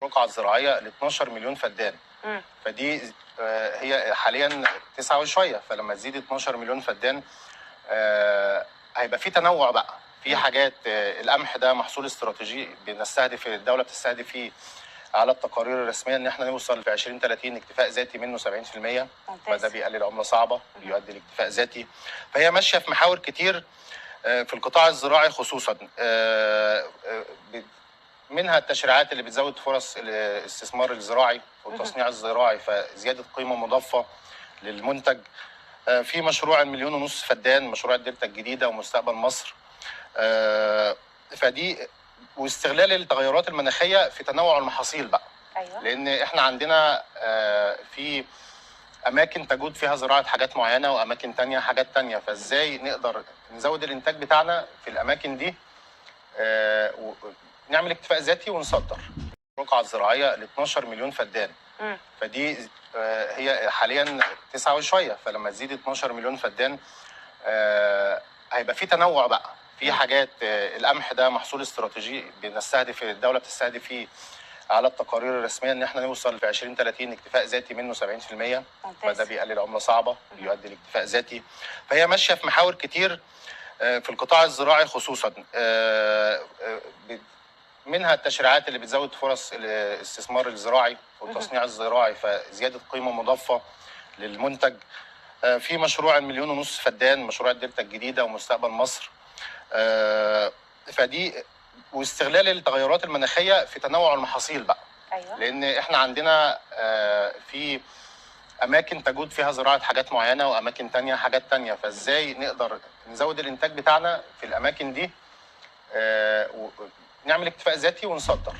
الرقعة الزراعية ل 12 مليون فدان. فدي هي حاليا 9 وشوية، فلما تزيد 12 مليون فدان هيبقى في تنوع بقى في حاجات. القمح ده محصول استراتيجي بنستهدف، الدولة بتستهدف فيه على التقارير الرسميه ان احنا نوصل في 2030 اكتفاء ذاتي منه 70%. فده بيقلل عمله صعبه بيؤدي لاكتفاء ذاتي. فهي ماشيه في محاور كتير في القطاع الزراعي خصوصا، منها التشريعات اللي بتزود فرص الاستثمار الزراعي والتصنيع الزراعي، فزياده قيمه مضافه للمنتج. في مشروع 1.5 مليون فدان، مشروع الدلتا الجديده ومستقبل مصر. فدي واستغلال التغيرات المناخيه في تنوع المحاصيل بقى. أيوة. لان احنا عندنا في اماكن تجود فيها زراعه حاجات معينه واماكن تانية حاجات تانية، فازاي نقدر نزود الانتاج بتاعنا في الاماكن دي، نعمل اكتفاء ذاتي ونصدر. الرقعه الزراعيه ل 12 مليون فدان. فدي هي حاليا 9 وشويه، فلما تزيد 12 مليون فدان هيبقى في تنوع بقى في حاجات. القمح ده محصول استراتيجي بنستهدف، الدوله بتستهدف فيه على التقارير الرسميه ان احنا نوصل في 2030 اكتفاء ذاتي منه 70%. فده بيقلل عمله صعبه بيؤدي لاكتفاء ذاتي. فهي ماشيه في محاور كتير في القطاع الزراعي خصوصا، منها التشريعات اللي بتزود فرص الاستثمار الزراعي والتصنيع الزراعي، فزياده قيمه مضافه للمنتج. في مشروع 1.5 مليون فدان، مشروع الدلتا الجديده ومستقبل مصر. فدي واستغلال التغيرات المناخيه في تنوع المحاصيل بقى. أيوة. لان احنا عندنا في اماكن تجود فيها زراعه حاجات معينه واماكن تانية حاجات تانية، فازاي نقدر نزود الانتاج بتاعنا في الاماكن دي، نعمل اكتفاء ذاتي ونصدر.